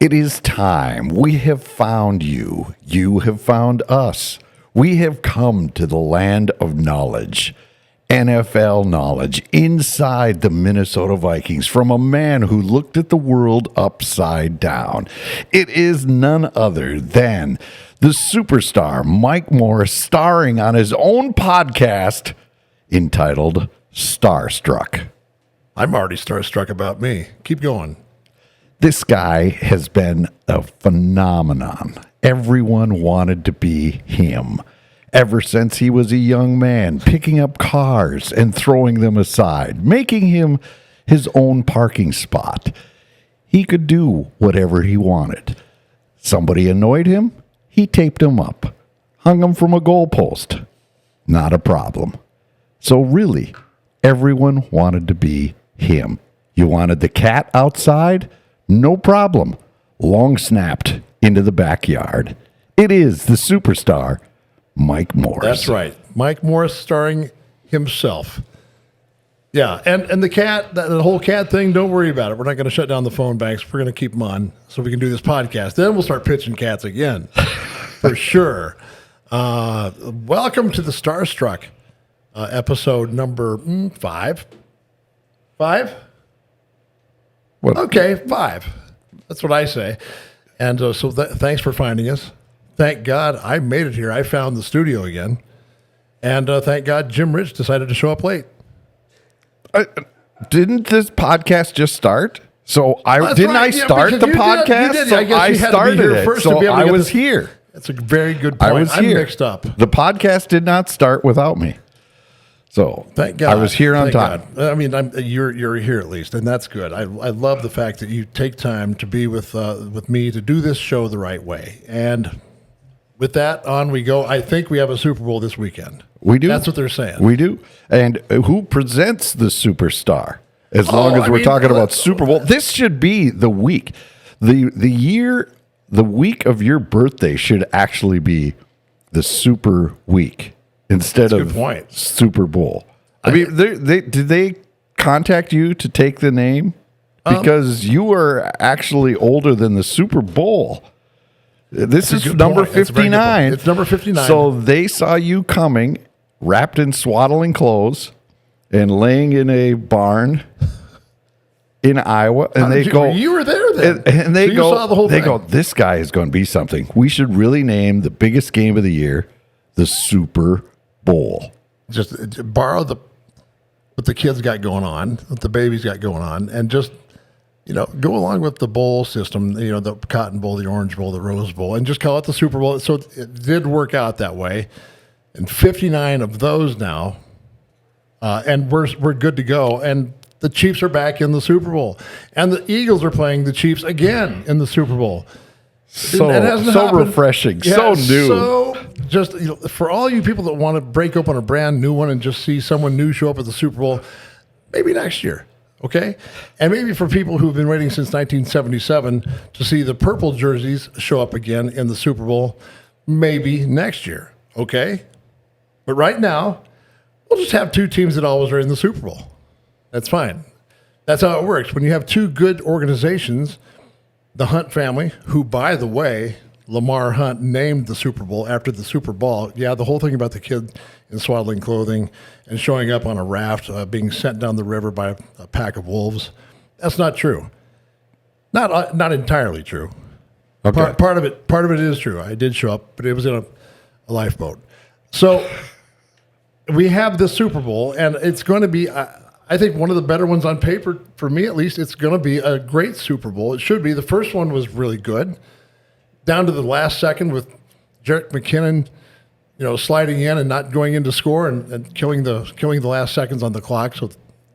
It is time. We have found you. You have found us. We have come to the land of knowledge. NFL knowledge inside the Minnesota Vikings from a man who looked at the world upside down. It is none other than the superstar Mike Morris, starring on his own podcast entitled Starstruck. I'm already starstruck about me. Keep going. This guy has been a phenomenon. Everyone wanted to be him. Ever since he was a young man, picking up cars and throwing them aside, making him his own parking spot. He could do whatever he wanted. Somebody annoyed him, he taped him up, hung him from a goalpost. Not a problem. So really, everyone wanted to be him. You wanted the cat outside? No problem. Long snapped into the backyard. It is the superstar, Mike Morris. That's right. Mike Morris starring himself. Yeah, and the cat, the whole cat thing, don't worry about it. We're not going to shut down the phone banks. We're going to keep them on so we can do this podcast. Then we'll start pitching cats again, for sure. Welcome to the Starstruck episode number 5. 5? What? Okay, 5. That's what I say. And so thanks for finding us. Thank God I made it here. I found the studio again. And thank God Jim Rich decided to show up late. Didn't this podcast just start? So I start the podcast? Did. So I guess I you had started to be here it. first So to be able to I get was this. here. That's a very good point. I was I'm here. mixed up. The podcast did not start without me. So Thank God. I was here on Thank time. God. I mean, you're here at least, and that's good. I love the fact that you take time to be with me to do this show the right way. And with that, on we go. I think we have a Super Bowl this weekend. We do. That's what they're saying. We do. And who presents the superstar? As long as we're talking about Super Bowl, this should be the week. The week of your birthday should actually be the Super Week instead of Super Bowl. I mean, did they contact you to take the name? Because you are actually older than the Super Bowl. This is number 59. It's number 59. So they saw you coming, wrapped in swaddling clothes, and laying in a barn in Iowa, and you were there then, and they so you saw the whole thing. They go, this guy is going to be something. We should really name the biggest game of the year the Super Bowl. Just borrow what the kids got going on, what the babies got going on, and just go along with the bowl system. The Cotton Bowl, the Orange Bowl, the Rose Bowl, and just call it the Super Bowl. So it did work out that way, and 59 of those now. And we're good to go. And the Chiefs are back in the Super Bowl. And the Eagles are playing the Chiefs again in the Super Bowl. So refreshing, yeah, so new. So just for all you people that want to break open a brand new one and just see someone new show up at the Super Bowl, maybe next year, okay? And maybe for people who've been waiting since 1977 to see the purple jerseys show up again in the Super Bowl, maybe next year, okay? But right now, we'll just have two teams that always are in the Super Bowl. That's fine. That's how it works. When you have two good organizations, the Hunt family, who, by the way, Lamar Hunt named the Super Bowl after the Super Bowl. Yeah, the whole thing about the kid in swaddling clothing and showing up on a raft, being sent down the river by a pack of wolves, that's not true. Not entirely true. Okay. Part of it is true. I did show up, but it was in a lifeboat. So we have the Super Bowl, and it's going to be, I think, one of the better ones on paper, for me at least. It's going to be a great Super Bowl. It should be. The first one was really good, down to the last second with Jerick McKinnon, sliding in and not going in to score and killing the last seconds on the clock, so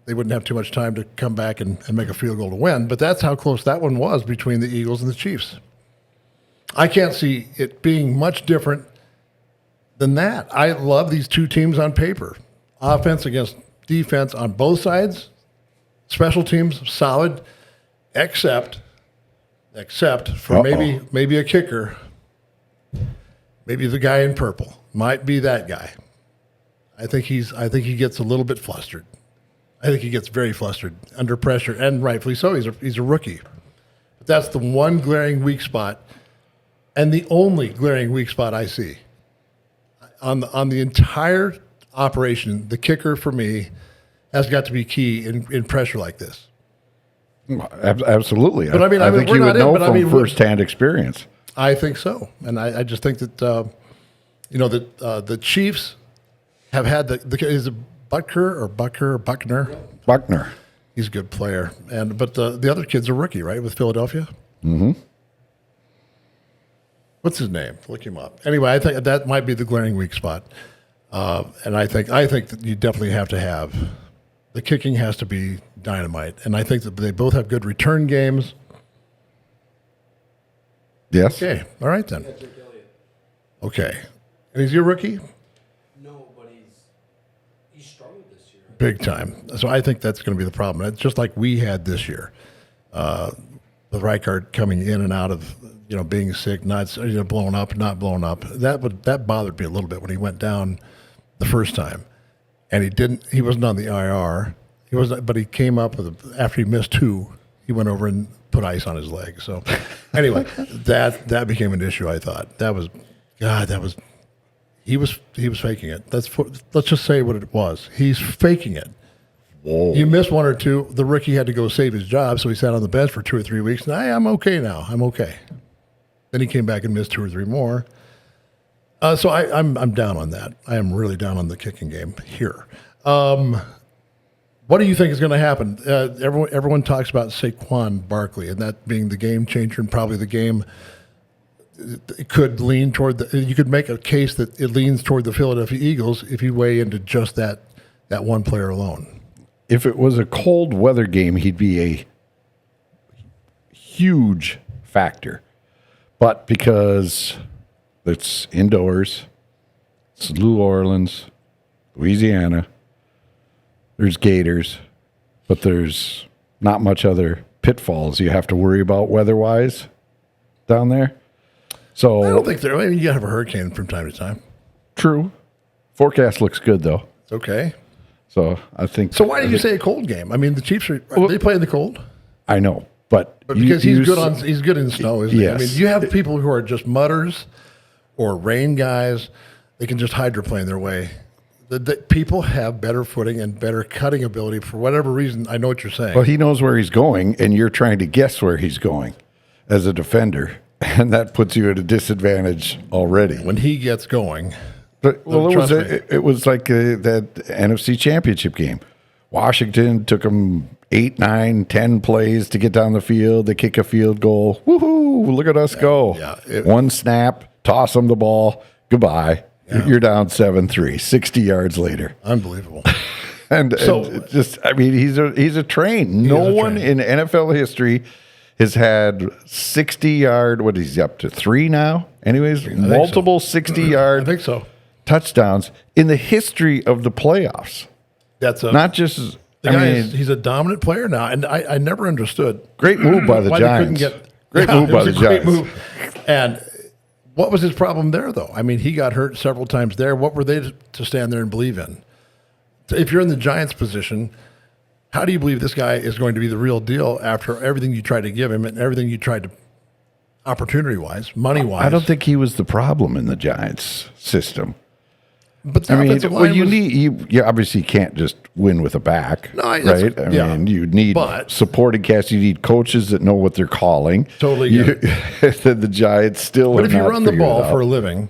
they wouldn't have too much time to come back and make a field goal to win. But that's how close that one was between the Eagles and the Chiefs. I can't see it being much different than that. I love these two teams on paper. Offense against defense on both sides. Special teams, solid, except for maybe a kicker. Maybe the guy in purple. Might be that guy. I think he gets a little bit flustered. I think he gets very flustered under pressure, and rightfully so. He's a rookie. That's the one glaring weak spot, and the only glaring weak spot I see on the entire operation. The kicker for me has got to be key in pressure like this. Absolutely. But I think you would know from firsthand experience. I think so, and I just think that the Chiefs have had is it Buckner? Buckner. He's a good player, but the other kid's a rookie, right, with Philadelphia. Mm-hmm. What's his name? Look him up. Anyway, I think that might be the glaring weak spot, and I think that you definitely have to have the kicking has to be dynamite, and I think that they both have good return games. Yes. Okay. All right then. Okay. And is he a rookie? No, but he's struggled this year. Big time. So I think that's going to be the problem. It's just like we had this year. With Reichard coming in and out of being sick, not blowing up, not blowing up. That bothered me a little bit when he went down the first time, and he wasn't on the IR. But he came up after he missed 2. He went over and put ice on his leg. So anyway, that became an issue. I thought he was faking it. Let's just say what it was. He's faking it. Whoa. You miss 1 or 2. The rookie had to go save his job, so he sat on the bench for 2 or 3 weeks. And I'm okay now. I'm okay. Then he came back and missed 2 or 3 more. So I'm down on that. I am really down on the kicking game here. What do you think is going to happen? Everyone talks about Saquon Barkley and that being the game changer and probably the game. It could lean toward you could make a case that it leans toward the Philadelphia Eagles if you weigh into just that one player alone. If it was a cold weather game, he'd be a huge factor. But because it's indoors, it's New Orleans, Louisiana, there's gators, but there's not much other pitfalls you have to worry about weather-wise down there. So I don't think there. I mean, you have a hurricane from time to time. True. Forecast looks good though. It's okay. So I think. So why did you say a cold game? I mean, the Chiefs are they play in the cold? I know, but because he's good in snow, isn't yes. he? I mean, you have people who are just mutters or rain guys. They can just hydroplane their way. The people have better footing and better cutting ability for whatever reason. I know what you're saying. Well, he knows where he's going, and you're trying to guess where he's going as a defender, and that puts you at a disadvantage already. When he gets going, it was like that NFC Championship game. Washington took them 8, 9, 10 plays to get down the field. They kick a field goal. Woohoo! Look at us go. Yeah, one snap, toss them the ball. Goodbye. Yeah. You're down 7-3, 60 yards later. Unbelievable. and just, I mean, he's a train. No one in NFL history has had 60-yard, what is he up to, 3 now? Anyways, multiple 60-yard I think so. touchdowns in the history of the playoffs. That's not just, he's a dominant player now, and I never understood. Great move by the Giants. Great move by the Giants. And what was his problem there, though? I mean, he got hurt several times there. What were they to stand there and believe in? If you're in the Giants' position, how do you believe this guy is going to be the real deal after everything you tried to give him and everything you tried to, opportunity-wise, money-wise? I don't think he was the problem in the Giants' system. But you obviously can't just win with a back, right? I mean, you need supporting cast. You need coaches that know what they're calling. Totally. The Giants still. But if you run the ball for a living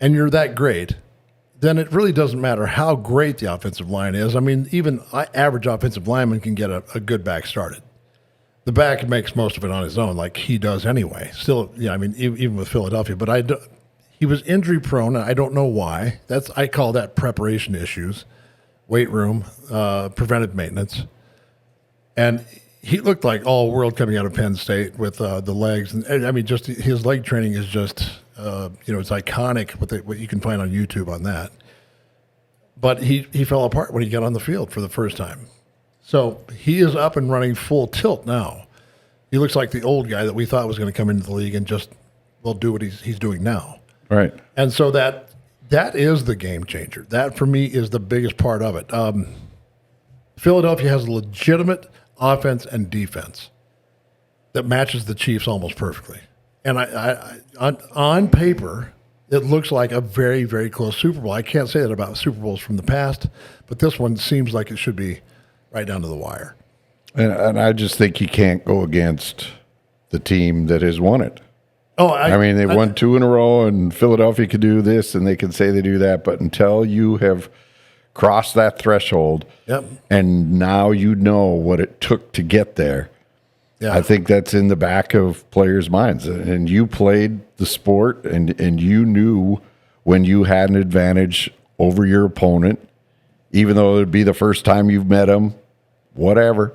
and you're that great, then it really doesn't matter how great the offensive line is. I mean, even average offensive lineman can get a good back started. The back makes most of it on his own, like he does anyway. Still, I mean, even with Philadelphia, but he was injury prone, and I don't know why. I call that preparation issues, weight room, preventive maintenance. And he looked like all world coming out of Penn State with the legs. And I mean, just his leg training is just, it's iconic what you can find on YouTube on that. But he fell apart when he got on the field for the first time. So he is up and running full tilt now. He looks like the old guy that we thought was going to come into the league and just do what he's doing now. Right. And so that is the game changer. That, for me, is the biggest part of it. Philadelphia has a legitimate offense and defense. that matches the Chiefs almost perfectly. And on paper, it looks like a very, very close Super Bowl. I can't say that about Super Bowls from the past, but this one seems like it should be right down to the wire. And I just think you can't go against the team that has won it. Oh, I mean, they won 2 in a row, and Philadelphia could do this, and they can say they do that. But until you have crossed that threshold, Yep. and now you know what it took to get there, Yeah. I think that's in the back of players' minds. And you played the sport, and you knew when you had an advantage over your opponent, even though it would be the first time you've met him, whatever.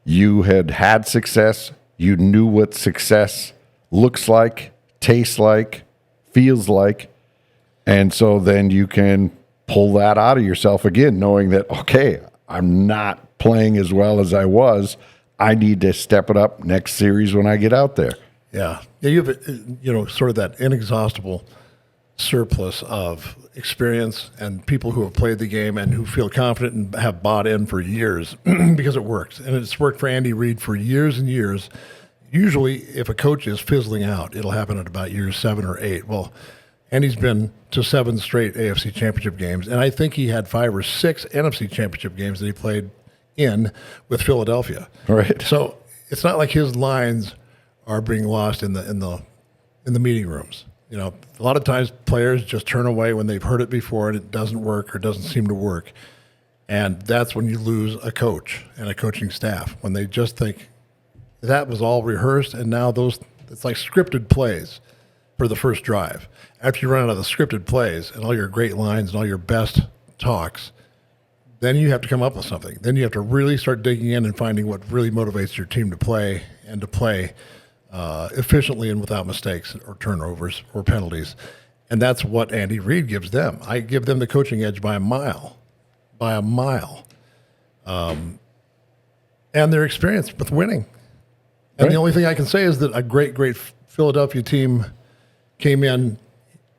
You had success. You knew what success looks like, tastes like, feels like. And so then you can pull that out of yourself again, knowing that, okay, I'm not playing as well as I was. I need to step it up next series when I get out there. Yeah. You have, sort of that inexhaustible surplus of experience and people who have played the game and who feel confident and have bought in for years because it works. And it's worked for Andy Reid for years and years. Usually, if a coach is fizzling out, it'll happen at about years 7 or 8. Well, Andy's been to 7 straight AFC championship games, and I think he had 5 or 6 NFC championship games that he played in with Philadelphia. Right. So it's not like his lines are being lost in the meeting rooms. A lot of times players just turn away when they've heard it before and it doesn't work or doesn't seem to work. And that's when you lose a coach and a coaching staff, when they just think that was all rehearsed and now it's like scripted plays for the first drive. After you run out of the scripted plays and all your great lines and all your best talks, then you have to come up with something. Then you have to really start digging in and finding what really motivates your team to play and to play efficiently and without mistakes or turnovers or penalties. And that's what Andy Reid gives them. I give them the coaching edge by a mile. And their experience with winning. And Right. the only thing I can say is that a great Philadelphia team came in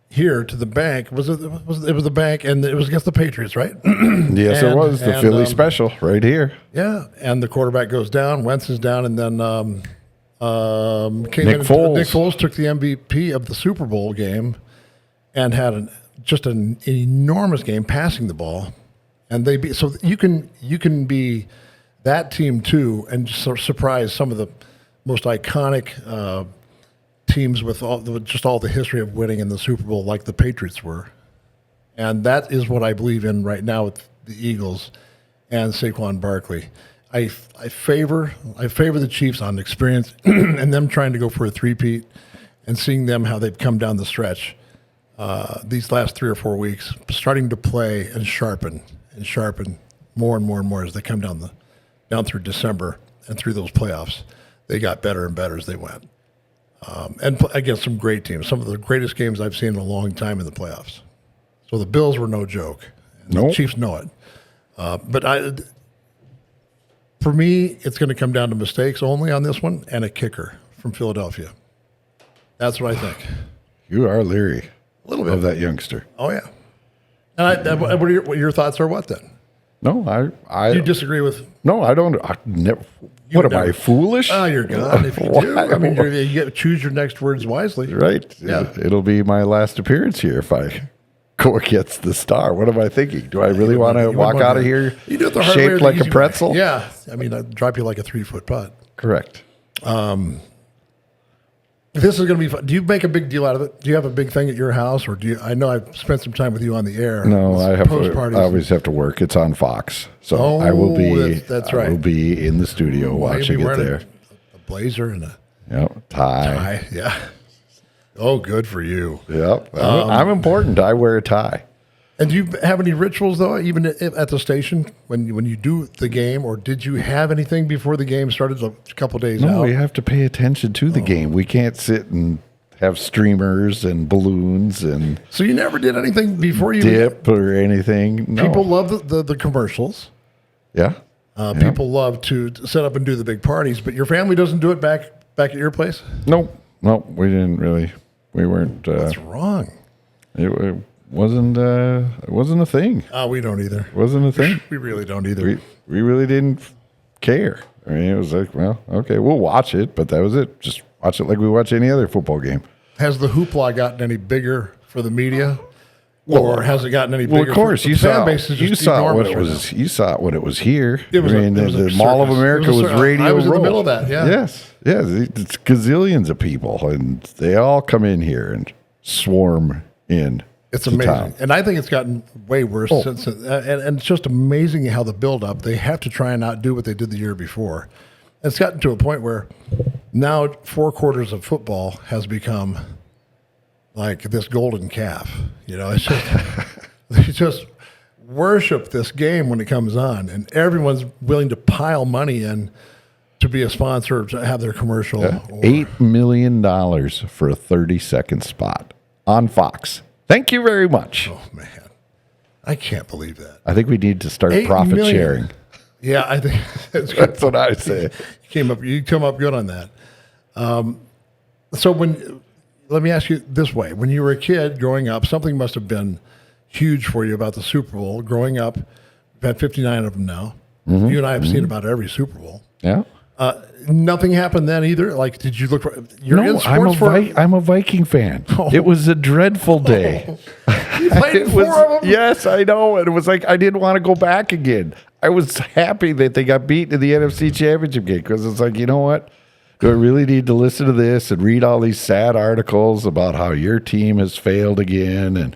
here to the bank. It was the bank, and it was against the Patriots, right? Yes, it was. The Philly special right here. Yeah, and the quarterback goes down. Wentz is down, and then Nick Foles. Nick Foles took the MVP of the Super Bowl game and had an enormous game passing the ball. And so you can be that team too, and just sort of surprise some of the most iconic teams with all the history of winning in the Super Bowl, like the Patriots were. And that is what I believe in right now with the Eagles and Saquon Barkley. I favor the Chiefs on experience and them trying to go for a three-peat and seeing them how they've come down the stretch these last 3 or 4 weeks, starting to play and sharpen more and more and more as they come down through December and through those playoffs. They got better and better as they went. And against some great teams, some of the greatest games I've seen in a long time in the playoffs. So the Bills were no joke. Nope. The Chiefs know it. For me, it's going to come down to mistakes only on this one and a kicker from Philadelphia. That's what I think. You are leery A little bit of that youngster. Oh, yeah. And what are your thoughts are what then? No, I You disagree with? no, I don't. I never. What am I, never- foolish? Oh, you're gone if you do. I mean, you get to choose your next words wisely. Right. Yeah. It'll be my last appearance here if I go against the Star. What am I thinking? Do I really want to walk out of here You do it the hard way or shaped the like a easy way. pretzel? Yeah. I mean, I'd drop you like a 3-foot putt. Correct. This is going to be fun. Do you make a big deal out of it? Do you have a big thing at your house, or do you? I know I've spent some time with you on the air. No, with I have. post I parties. always have to work. It's on Fox, so Oh, I will be. that's I right. will be in the studio Well, you'll watching be it wearing there. a blazer and a Yep. Tie. tie. Yeah. Oh, good for you. Yep. I'm important. I wear a tie. And do you have any rituals though, even at the station when you do the game, or did you have anything before the game started a couple days No, out? we have to pay attention to the game. We can't sit and have streamers and balloons and So you never did anything before you dip or anything. No. People love the commercials. Yeah. People love to set up and do the big parties, but your family doesn't do it back at your place? Nope. We didn't really. We weren't. What's wrong? It wasn't. It wasn't a thing. We don't either. It wasn't a thing. We really don't either. We really didn't care. I mean, it was like, well, okay, we'll watch it, but that was it. Just watch it like we watch any other football game. Has the hoopla gotten any bigger for the media, or has it gotten any bigger? Well, of course, for, you the fan saw base is you just saw what enormous it right was. You saw what it was here. It was I mean, a the Mall of circus. America It was a was circus. Radio I was in the Row. middle of that, yeah. Yes, it's gazillions of people, and they all come in here and swarm in. It's to amazing, town. and I think it's gotten way worse Oh. since. And it's just amazing how the build-up. They have to try and outdo what they did the year before. It's gotten to a point where now 4 quarters of football has become like this golden calf. You know, it's just they just worship this game when it comes on, and everyone's willing to pile money in to be a sponsor to have their commercial. Yeah. or- $8 million for a 30-second spot on Fox. Thank you very much. Oh man, I can't believe that. I think we need to start 8 profit million. sharing. Yeah, I think that's good. That's what I say. You come up good on that. So let me ask you this way: when you were a kid growing up, something must have been huge for you about the Super Bowl. Growing up, we've had 59 of them now. Mm-hmm. You and I have seen about every Super Bowl. Yeah. Nothing happened then either. Like, did you look? You're in No, sports I'm a Viking fan. Oh. It was a dreadful day. You played in It 4 was, of them. yes, I know. And it was like I didn't want to go back again. I was happy that they got beat in the NFC Championship game because it's like, you know what? Do I really need to listen to this and read all these sad articles about how your team has failed again and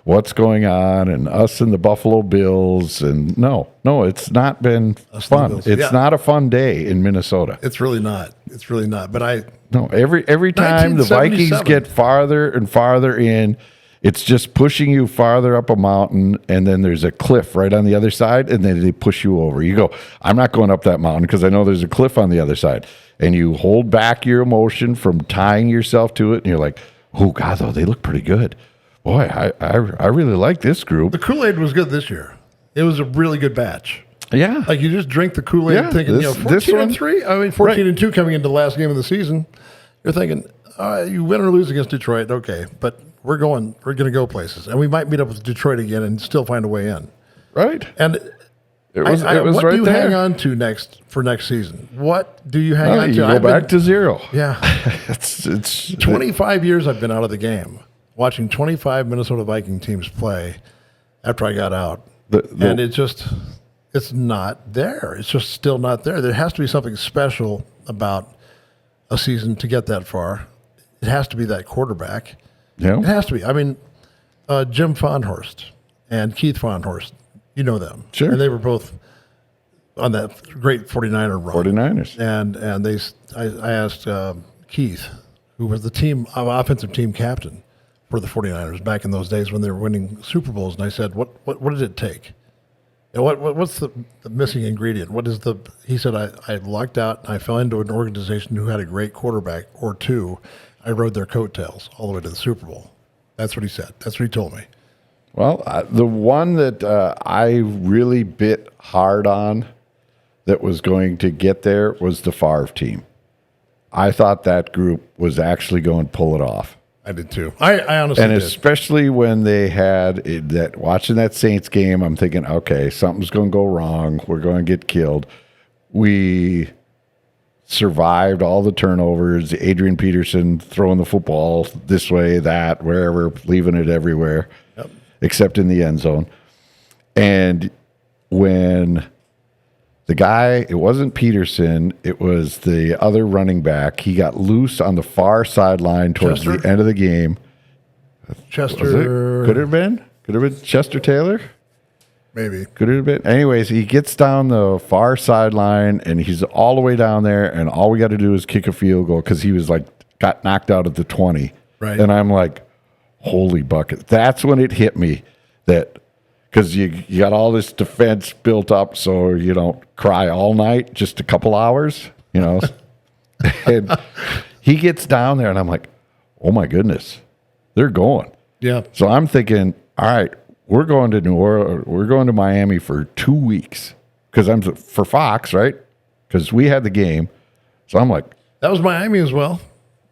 what's going on and us and the Buffalo Bills? And no, it's not been fun. Bills. It's Yeah. not a fun day in Minnesota. It's really not. It's really not. But No, every time the Vikings 1977. get farther and farther in, it's just pushing you farther up a mountain, and then there's a cliff right on the other side, and then they push you over. You go, I'm not going up that mountain because I know there's a cliff on the other side. And you hold back your emotion from tying yourself to it, and you're like, oh, God, though, they look pretty good. Boy, I really like this group. the Kool-Aid was good this year. It was a really good batch. Yeah. Like you just drink the Kool-Aid Yeah, thinking, this 14 one- and 3. I mean, 14 and 2 coming into the last game of the season. You're thinking, you win or lose against Detroit, okay, but we're going to go places, and we might meet up with Detroit again and still find a way in. Right. And It was what right do you there. hang on to for next season? What do you hang Well, on you to? go back to 0. Yeah, It's 25 years I've been out of the game, watching 25 Minnesota Viking teams play after I got out, and it's not there. It's just still not there. There has to be something special about a season to get that far. It has to be that quarterback. Yeah. It has to be. I mean, Jim Fonhorst and Keith Fonhorst, you know them. Sure. And they were both on that great 49er run. 49ers. And I asked Keith, who was the offensive team captain for the 49ers back in those days when they were winning Super Bowls, and I said, what did it take? And what's the missing ingredient? He said, I lucked out and I fell into an organization who had a great quarterback or two. I rode their coattails all the way to the Super Bowl. That's what he said. That's what he told me. Well, the one that I really bit hard on that was going to get there was the Favre team. I thought that group was actually going to pull it off. I did too. I honestly And did. especially when they had watching that Saints game, I'm thinking, okay, something's going to go wrong. We're going to get killed. We survived all the turnovers. Adrian Peterson throwing the football this way, that, wherever, leaving it everywhere, except in the end zone. And when the guy, it wasn't Peterson, it was the other running back. He got loose on the far sideline towards Chester? the end of the game. Chester, Could it have been? Could it have been Chester Taylor? maybe. Could it have been? Anyways, he gets down the far sideline, and he's all the way down there, and all we got to do is kick a field goal because he was like, got knocked out at the 20. Right. And I'm like, holy bucket. That's when it hit me that, because you got all this defense built up so you don't cry all night, just a couple hours, you know. And he gets down there, and I'm like, oh my goodness, they're going. Yeah. So I'm thinking, all right, we're going to New Orleans. We're going to Miami for 2 weeks because I'm for Fox, right? Because we had the game. So I'm like, That was Miami as well.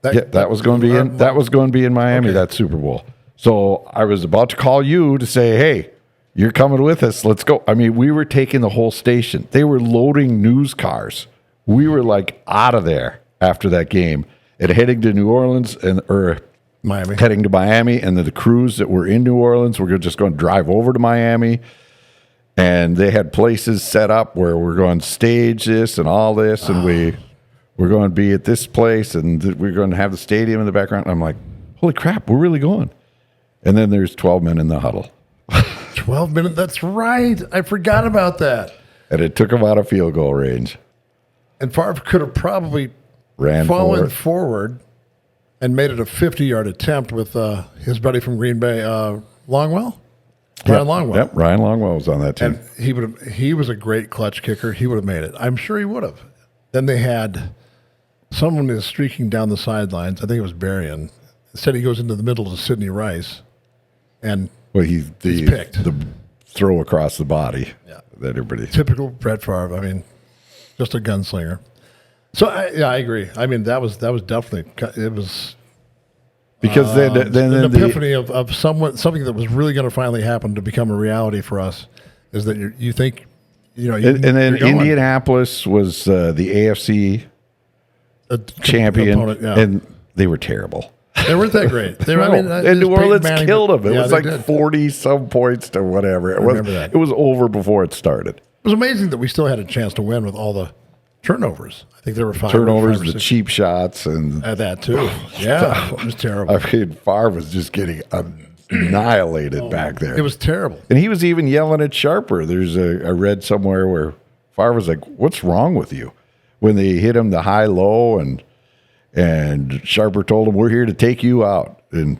that was going to be in. That was going to be in Miami. That Super Bowl. So I was about to call you to say, hey, you're coming with us. Let's go. I mean, we were taking the whole station. They were loading news cars We were like out of there after that game and heading to New Orleans or Miami. heading to Miami. And then the crews that were in New Orleans were just going to drive over to Miami. And they had places set up where we're going to stage this and all this. And we're going to be at this place and we're going to have the stadium in the background. And I'm like, holy crap, we're really going. And then there's 12 men in the huddle. 12 minutes. That's right. I forgot about that. And it took him out of field goal range. And Favre could have probably Ran fallen forward and made it a 50-yard attempt with his buddy from Green Bay, Longwell. Ryan Longwell. Yep, Ryan Longwell was on that team. And he was a great clutch kicker. He would have made it. I'm sure he would have. Then they had someone is streaking down the sidelines. I think it was Berrien. Instead, he goes into the middle to Sidney Rice. And he's picked. The throw across the body. Yeah. That everybody. Typical Brett Favre. I mean, just a gunslinger. So, I agree. I mean, that was definitely, it was Because then an epiphany of something that was really going to finally happen to become a reality for us is that you think, you know. And then Indianapolis was the AFC champion, opponent, yeah. and they were terrible. They weren't that great. And New Orleans killed them. It was like did. 40-some points to whatever. It was over before it started. It was amazing that we still had a chance to win with all the turnovers. I think there were five Turnovers, or the six. cheap shots, and That too. Yeah, it was terrible. I mean, Favre was just getting annihilated back there. It was terrible. And he was even yelling at Sharper. I read somewhere where Favre was like, "What's wrong with you?" When they hit him the high-low, and Sharper told him, "We're here to take you out," and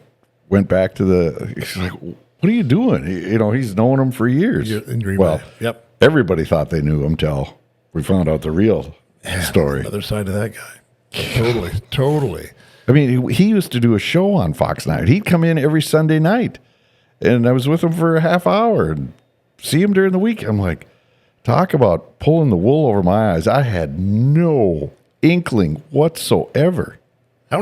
went back to he's like, "What are you doing?" He's known him for years. In Green Well, Bay. Yep. everybody thought they knew him till we found out the real story. Other side of that guy. Totally. I mean, he used to do a show on Fox Night. He'd come in every Sunday night, and I was with him for a half hour and see him during the week. I'm like, talk about pulling the wool over my eyes. I had no inkling whatsoever. How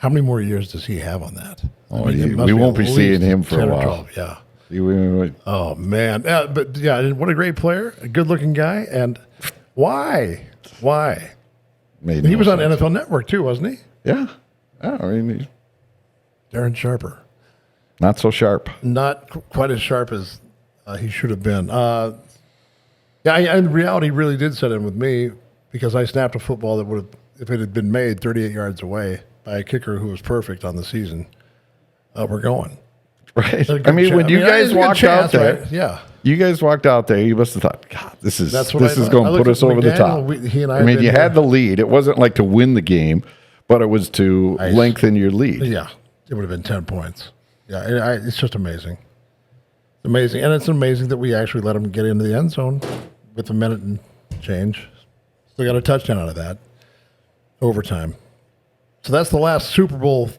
many more years does he have on that? Oh, it must we won't be at seeing least him for 10 a or while. 12, yeah. We- Oh man, but yeah, what a great player, a good-looking guy, and why? made He no was on sense. NFL Network too, wasn't he? Yeah. I mean, Darren Sharper, not so sharp. not quite as sharp as he should have been. In reality, really did set in with me because I snapped a football that would have, if it had been made 38 yards away by a kicker who was perfect on the season. We're going. Right. A good I mean, chance. when you guys it's a good walked chance, out there, right? Yeah. you guys walked out there, you must have thought, God, this is That's what this I is thought. going I to looked put us at over the McDaniel, top. he and I I mean, have you been had the lead. It wasn't like to win the game, but it was to Nice. lengthen your lead. Yeah, it would have been 10 points. Yeah, it's just amazing. Amazing. And it's amazing that we actually let him get into the end zone with a minute and change. Still got a touchdown out of that. Overtime. So that's the last Super Bowl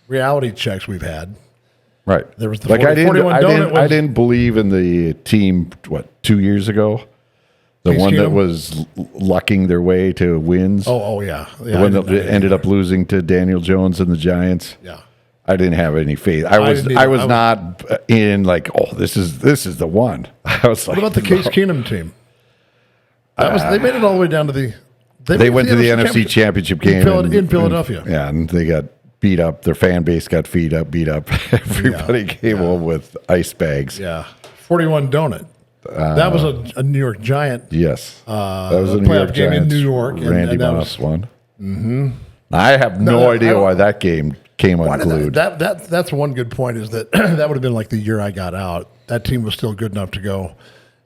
reality checks we've had. Right. There was the like 41 donut I didn't believe in the team, 2 years ago? The Case one that Keenum? was lucking their way to wins. Oh yeah. The one that ended up losing to Daniel Jones and the Giants. Yeah. I didn't have any faith. I was didn't either. not in like, oh, this is the one. I was like, What about the Case Keenum team? They made it all the way down to the. They went to the NFC Championship game in Philadelphia. Yeah, and they got beat up. Their fan base got beat up. Everybody came home with ice bags. Yeah. 41 donut. That was a New York Giant. Yes, that was a New playoff York game in Giants. New York, and Randy that Moss was- won. Mm-hmm. I have no I idea don't- why that game came Why did unglued. that's one good point is that that would have been like the year I got out. That team was still good enough to go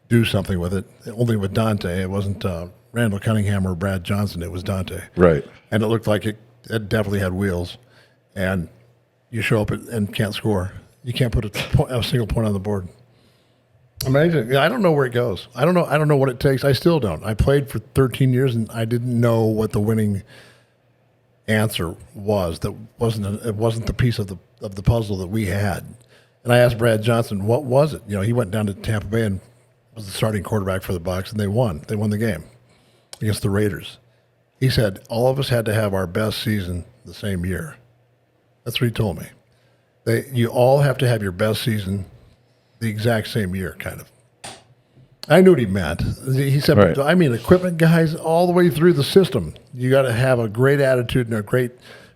do something with it. Only with Dante. It wasn't Randall Cunningham or Brad Johnson. It was Dante. Right. And it looked like it definitely had wheels. And you show up and can't score. You can't put a single point on the board. Amazing. Yeah, I don't know where it goes. I don't know what it takes. I still don't. I played for 13 years and I didn't know what the winning answer was. It wasn't the piece of the puzzle that we had. And I asked Brad Johnson, what was it? He went down to Tampa Bay and was the starting quarterback for the Bucs, and they won. They won the game against the Raiders. He said all of us had to have our best season the same year. That's what he told me. You all have to have your best season the exact same year, kind of. I knew what he meant. He said, Right. I mean, equipment guys all the way through the system. You got to have a great attitude and a great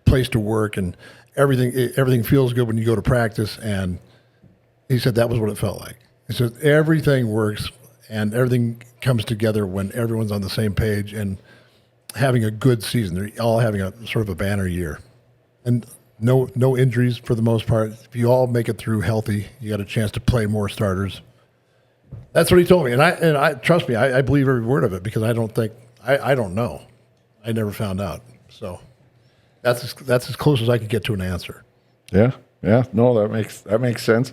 place to work, and everything feels good when you go to practice. And he said that was what it felt like. He said everything works and everything comes together when everyone's on the same page and having a good season. They're all having a sort of a banner year, and no injuries for the most part. If you all make it through healthy, you got a chance to play more starters. That's what he told me, and I trust me. I believe every word of it because I don't know. I never found out. So that's as close as I could get to an answer. Yeah. No, that makes sense.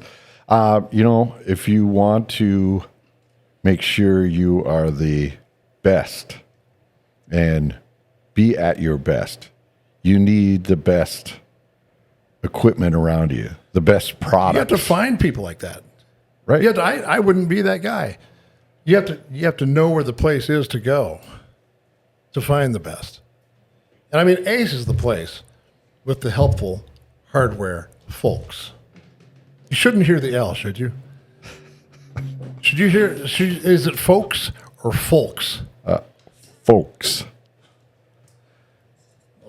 If you want to make sure you are the best and be at your best, you need the best equipment around you, the best products. You have to find people like that. Right. You have to, I wouldn't be that guy. You have to know where the place is to go to find the best. And I mean, Ace is the place with the helpful hardware folks. You shouldn't hear the L, should you? Should you hear? Is it folks or folks? Folks.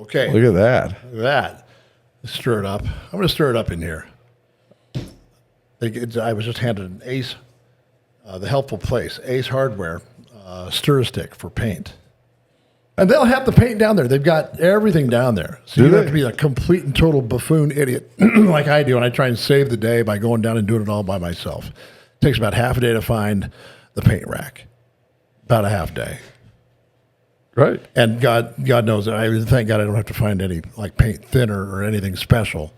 Okay. Look at that. Look at that. Stir it up. I'm going to stir it up in here. I was just handed an Ace, the helpful place, Ace Hardware, stir stick for paint. And they'll have the paint down there. They've got everything down there. So you don't have to be a complete and total buffoon idiot like I do, and I try and save the day by going down and doing it all by myself. It takes about half a day to find the paint rack. About a half day. Right. And God knows, thank God I don't have to find any like paint thinner or anything special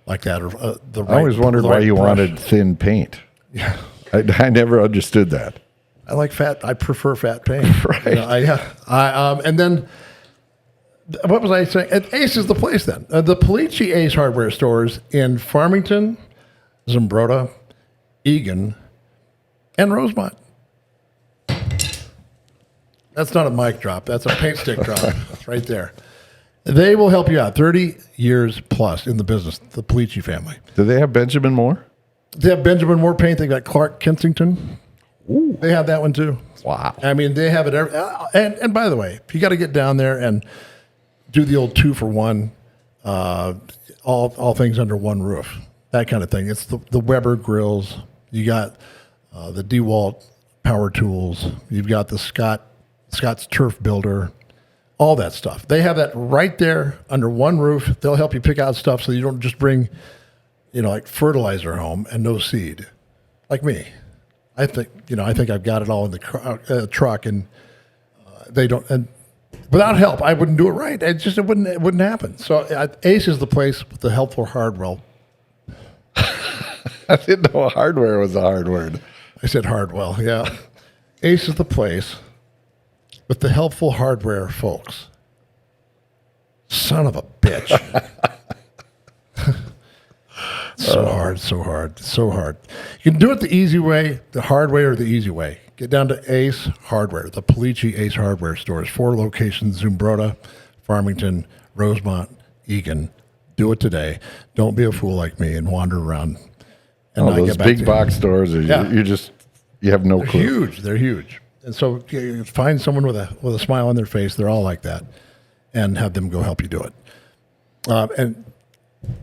like that. Or I always wondered why you wanted thin paint. Yeah. I never understood that. I like fat. I prefer fat paint. Right. And then, what was I saying? Ace is the place then. The Polici Ace Hardware stores in Farmington, Zumbrota, Egan, and Rosemount. That's not a mic drop. That's a paint stick drop. Right there. They will help you out. 30 years plus in the business, the Polici family. Do they have Benjamin Moore? They have Benjamin Moore paint. They got Clark Kensington. Ooh. They have that one too. Wow. I mean, they have it. And by the way, if you got to get down there and do the old 2-for-1, all things under one roof, that kind of thing. It's the Weber grills. You got the DeWalt power tools. You've got the Scott's Turf Builder, all that stuff. They have that right there under one roof. They'll help you pick out stuff so you don't just bring, like fertilizer home and no seed, like me. I think I've got it all in the truck, and they don't. And without help, I wouldn't do it right. It wouldn't happen. So Ace is the place with the helpful hardware. I didn't know hardware was a hard word. I said hardwell, yeah. Ace is the place with the helpful hardware folks. Son of a bitch. So hard. You can do it the easy way, the hard way, or the easy way. Get down to Ace Hardware, the Polici Ace Hardware stores. 4 locations, Zumbrota, Farmington, Rosemount, Egan. Do it today. Don't be a fool like me and wander around. And not Those get back big to box stores, you have no clue. They're huge. And so you find someone with a smile on their face. They're all like that, and have them go help you do it. And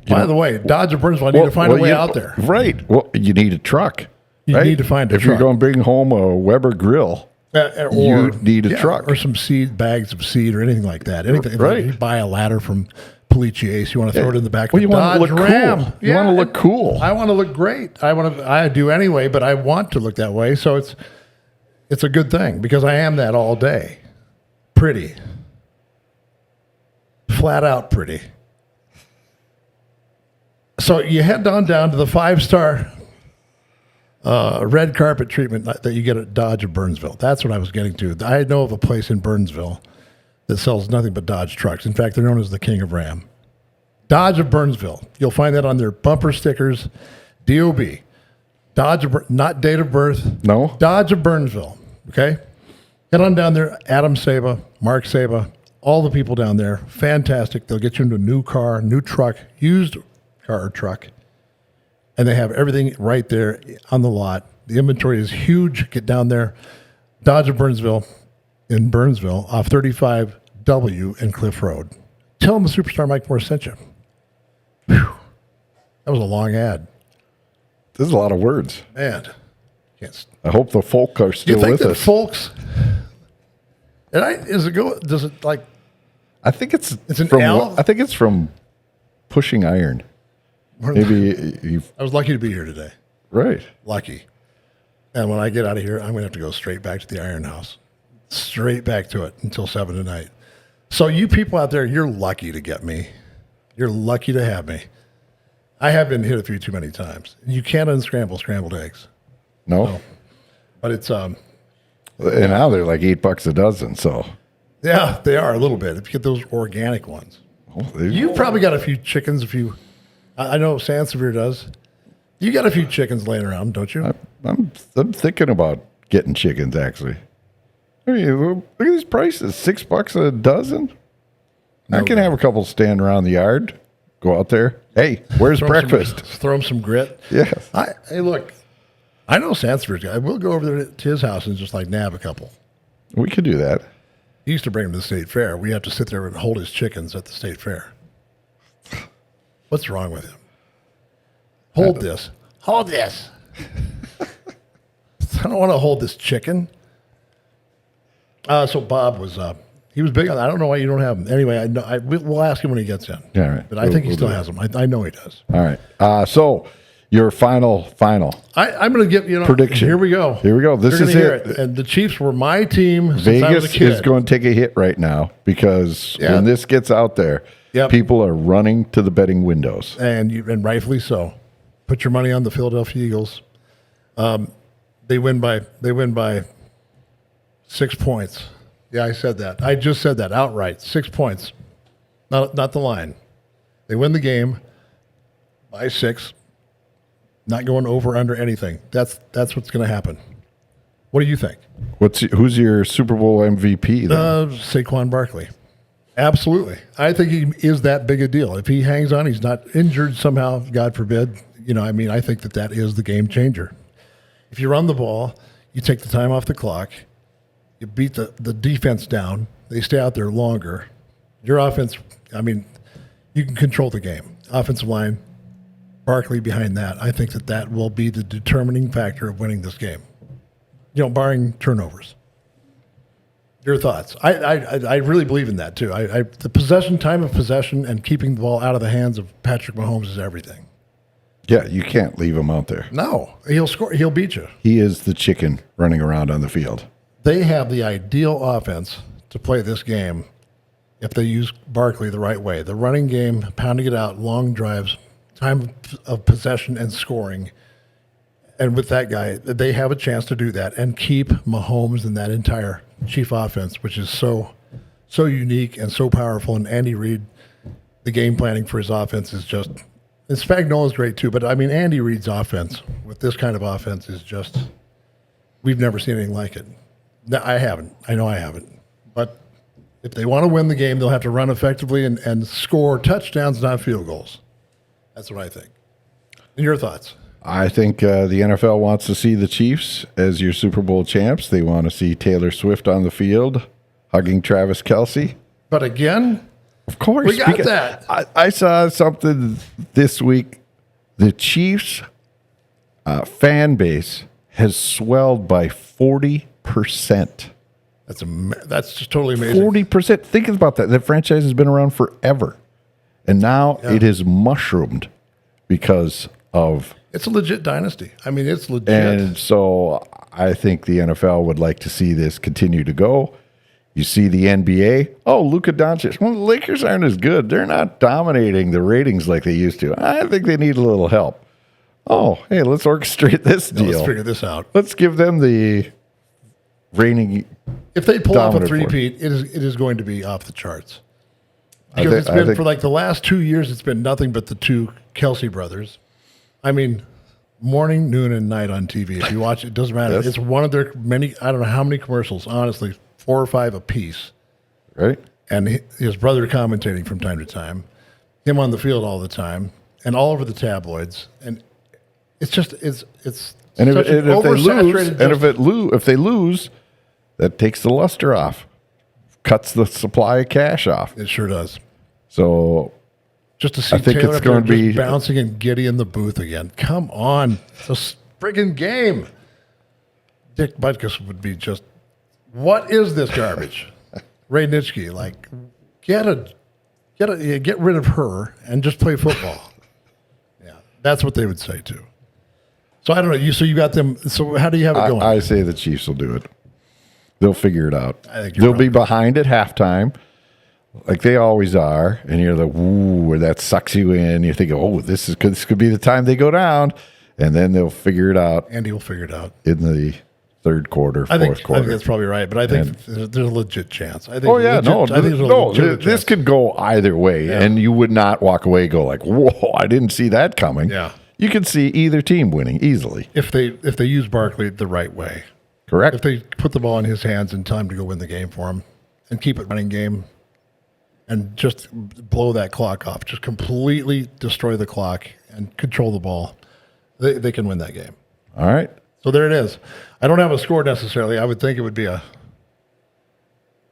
by the way, Dodge of Burnsville, I need to find a way out there. Right. Well, you need a truck. You need to find a truck. If you're going to bring home a Weber grill, you need a truck. Or some bags of seed or anything like that. Anything. Right. Like you buy a ladder from Polici Ace, you want to throw it in the back of you a Dodge want to look Ram. cool. You want to look cool. I want to look great. I do anyway, but I want to look that way. So it's a good thing because I am that all day. Pretty. Flat out pretty. So you head down to the 5-star red carpet treatment that you get at Dodge of Burnsville. That's what I was getting to. I know of a place in Burnsville that sells nothing but Dodge trucks. In fact, they're known as the King of Ram. Dodge of Burnsville. You'll find that on their bumper stickers. DOB. Dodge of, not date of birth. No. Dodge of Burnsville. Okay? Head on down there. Adam Saba, Mark Saba, all the people down there. Fantastic. They'll get you into a new car, new truck, used car or truck. And they have everything right there on the lot, The inventory is huge. Get down there. Dodge of Burnsville in Burnsville off 35W and Cliff Road. Tell them the Superstar Mike Morris sent you. Whew. That was a long ad. This is a lot of words. Man. Yes. I hope the folk are Do still you think with that us. folks... Does it like... I think it's an from. L? I think it's from pushing iron. Maybe you've I was lucky to be here today. right. Lucky. And when I get out of here, I'm going to have to go straight back to the Iron House. Straight back to it until 7 tonight. So you people out there, you're lucky to get me. You're lucky to have me. I have been hit a few too many times. You can't unscramble scrambled eggs. No, But it's and now they're like $8 a dozen. So yeah, they are a little bit. If you get those organic ones. You probably got a few chickens. I know Sansevier does. You got a few chickens laying around, don't you? I'm thinking about getting chickens. Actually, I mean, look at these prices: $6 a dozen. I can have a couple stand around the yard. Go out there. Hey, where's breakfast? Throw him some grit. Yes. Hey, look. I know Sansevier's guy. We'll go over there to his house and just like nab a couple. We could do that. He used to bring him to the state fair. We have to sit there and hold his chickens at the state fair. What's wrong with him? Hold this. Hold this. I don't want to hold this chicken. So Bob was, he was big on that. I don't know why you don't have him. Anyway, we'll ask him when he gets in. Yeah, right. But I think he still has them. I know he does. All right. So your final. I'm going to give, Prediction. Here we go. Here we go. This You're is gonna hear it. And the Chiefs were my team since I was a Vegas kid. is going to take a hit right now because Yeah. when this gets out there, Yep. people are running to the betting windows. and rightfully so. Put your money on the Philadelphia Eagles. They win by 6 points. Yeah, I said that. I just said that outright. 6 points, not the line. They win the game by 6. Not going over under anything. That's what's going to happen. What do you think? Who's your Super Bowl MVP then? Saquon Barkley. Absolutely. I think he is that big a deal. If he hangs on, he's not injured somehow, God forbid. I think that is the game changer. If you run the ball, you take the time off the clock, you beat the defense down, they stay out there longer. Your offense, you can control the game. Offensive line, Barkley behind that. I think that will be the determining factor of winning this game. Barring turnovers. Your thoughts? I really believe in that too. The time of possession, and keeping the ball out of the hands of Patrick Mahomes is everything. Yeah, you can't leave him out there. No, he'll score. He'll beat you. He is the chicken running around on the field. They have the ideal offense to play this game if they use Barkley the right way. The running game, pounding it out, long drives, time of possession and scoring. And with that guy, they have a chance to do that and keep Mahomes and that entire Chief offense, which is so unique and so powerful. And Andy Reid, the game planning for his offense is just, and Spagnuolo's great too. But Andy Reid's offense with this kind of offense is just, we've never seen anything like it. No, I haven't. I know I haven't. But if they want to win the game, they'll have to run effectively and score touchdowns, not field goals. That's what I think. And your thoughts? I think the NFL wants to see the Chiefs as your Super Bowl champs. They want to see Taylor Swift on the field hugging Travis Kelce. But again, of course. we got that. I saw something this week. The Chiefs fan base has swelled by 40%. That's just totally amazing. 40%. Think about that. The franchise has been around forever. And now it has mushroomed because of... It's a legit dynasty. It's legit. And so I think the NFL would like to see this continue to go. You see the NBA. Oh, Luka Doncic. Well, the Lakers aren't as good. They're not dominating the ratings like they used to. I think they need a little help. Oh, hey, let's orchestrate this deal. Let's figure this out. Let's give them the reigning. If they pull off a dominant three-peat, it is going to be off the charts. Because it's been, for like the last 2 years, it's been nothing but the two Kelsey brothers. Morning, noon, and night on TV. If you watch it, doesn't matter. Yes. It's one of their many, I don't know how many commercials, honestly, 4 or 5 apiece. Right? And his brother commentating from time to time, him on the field all the time, and all over the tabloids. And it's just, it's And if, Such an if they lose, oversaturated and if they lose, that takes the luster off, cuts the supply of cash off. It sure does. So Just to see I think Taylor it's up there going to be just bouncing and giddy in the booth again. Come on. It's a friggin' game. Dick Butkus would be just, what is this garbage? Ray Nitschke, like, get rid of her and just play football. Yeah, that's what they would say too. So I don't know. You got them. So how do you have it going? I say the Chiefs will do it. They'll figure it out. I think you're They'll right. be behind at halftime, like they always are, and you're like, "Ooh," or that sucks you in. You're thinking, "Oh, this could be the time they go down," and then they'll figure it out Andy will figure it out. in the third quarter, I fourth think quarter. that's probably right, but I think there's a legit chance. I think Oh yeah, no, I think there's a no. legitimate This chance. could go either way, and you would not walk away and go like, "Whoa, I didn't see that coming." Yeah. You could see either team winning easily. if they use Barkley the right way. Correct. If they put the ball in his hands in time to go win the game for him and keep it running game and just blow that clock off, just completely destroy the clock and control the ball, they can win that game. All right. So there it is. I don't have a score necessarily. I would think it would be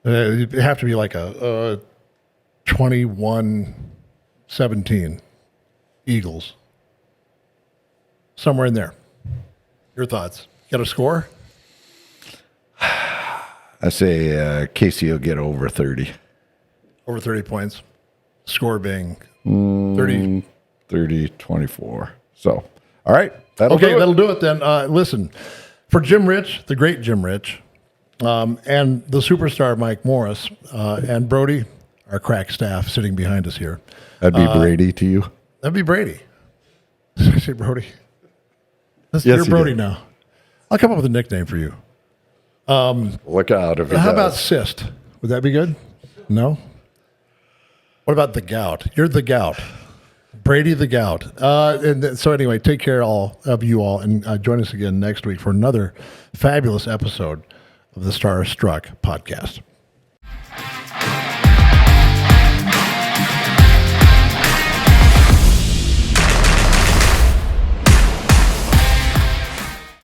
it'd have to be like a 21-17 Eagles. Somewhere in there. Your thoughts? Got a score? I say Casey will get over 30. Over 30 points. Score being 30. 30-24. So, all right. That'll Okay, do it. that'll do it then. Listen, for Jim Rich, the great Jim Rich, and the superstar Mike Morris, and Brody, our crack staff sitting behind us here. That'd be Brady to you. That'd be Brady. Did I say Brody? Yes, You're you Brody did. now. I'll come up with a nickname for you. Look out if it How about does. Cyst? Would that be good? No? What about the Gout? You're the Gout. Brady the Gout. So anyway, take care all of you all, and join us again next week for another fabulous episode of the Starstruck podcast.